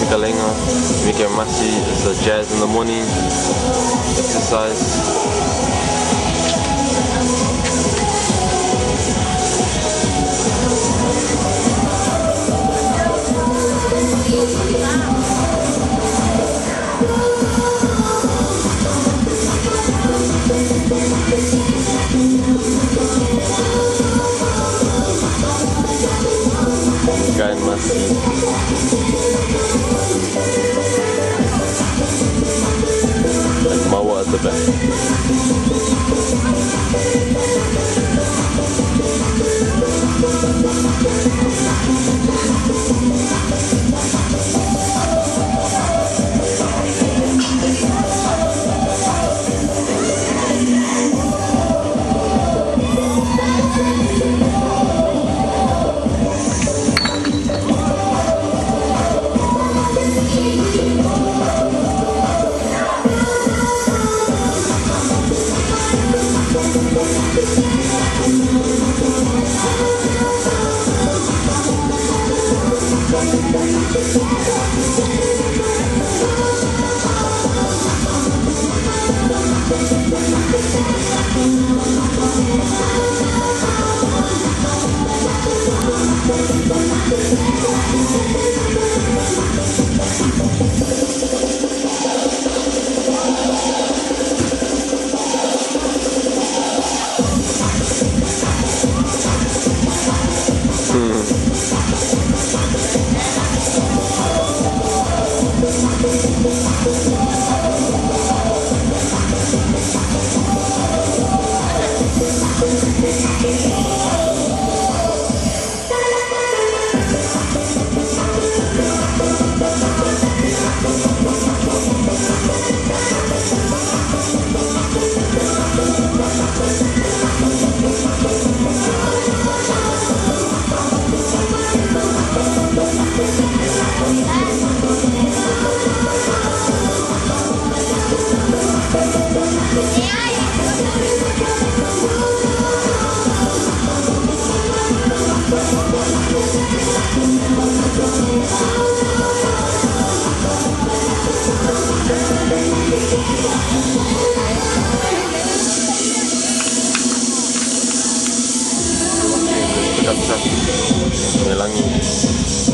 fica länger. Mickey Massi ist der Jazz in the Morning Exercise. Geil Massi. And Mauer at the back.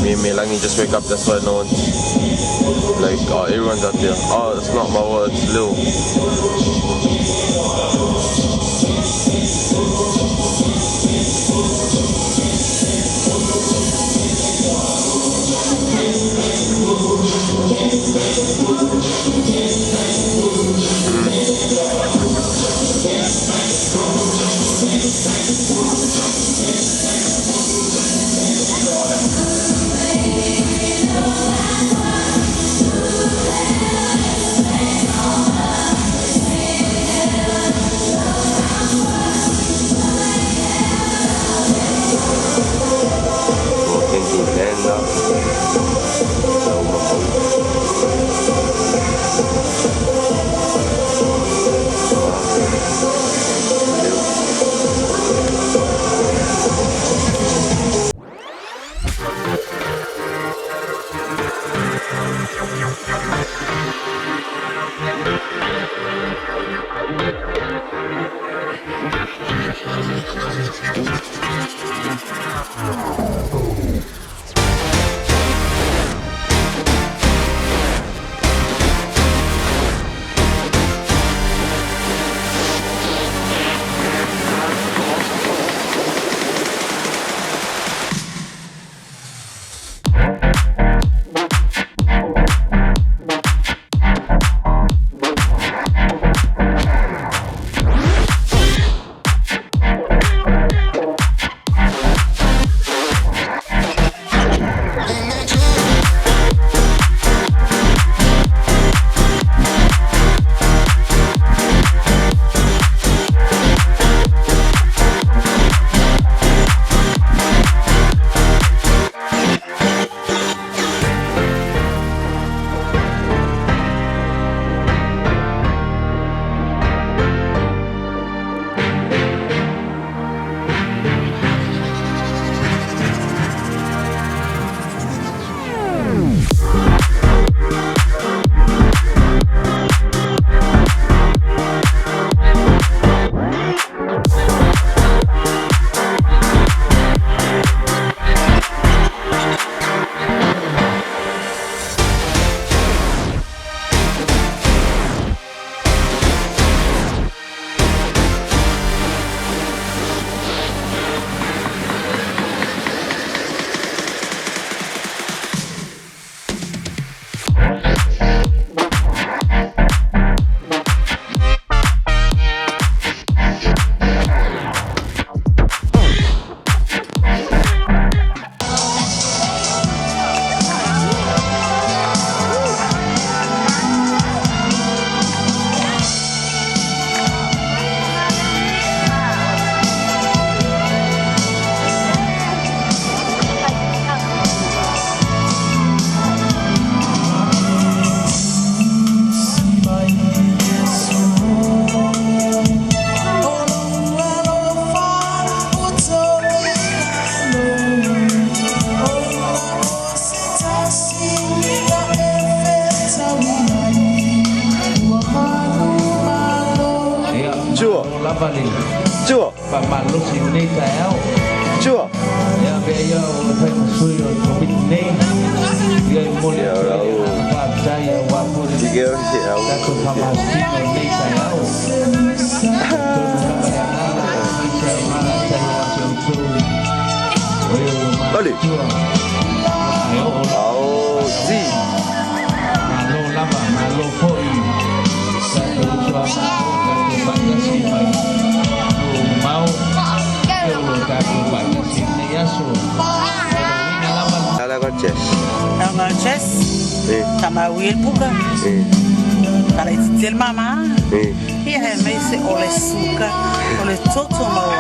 Me and Melangi just wake up, that's why no one's like, oh, everyone's out there. Oh, it's not my word, it's Lil. vale. Chưa. Mà lúc gì đi kéo. Chưa. Ya bây giờ phải suy rồi có bị nê. Gần một điều đâu. Và trái qua một Đi kêu chị đâu. các con tham gia xin rồi đi kéo. Bali. Oh, gì? Malo lama, malo foi. Satu suara, satu banyak simpan. Mau, kalau satu banyak sini ya su. Ada con chess. Ang chess. Tama wil buka. Kalau itu mama. Iya, mai se oleh suka, oleh toto mau.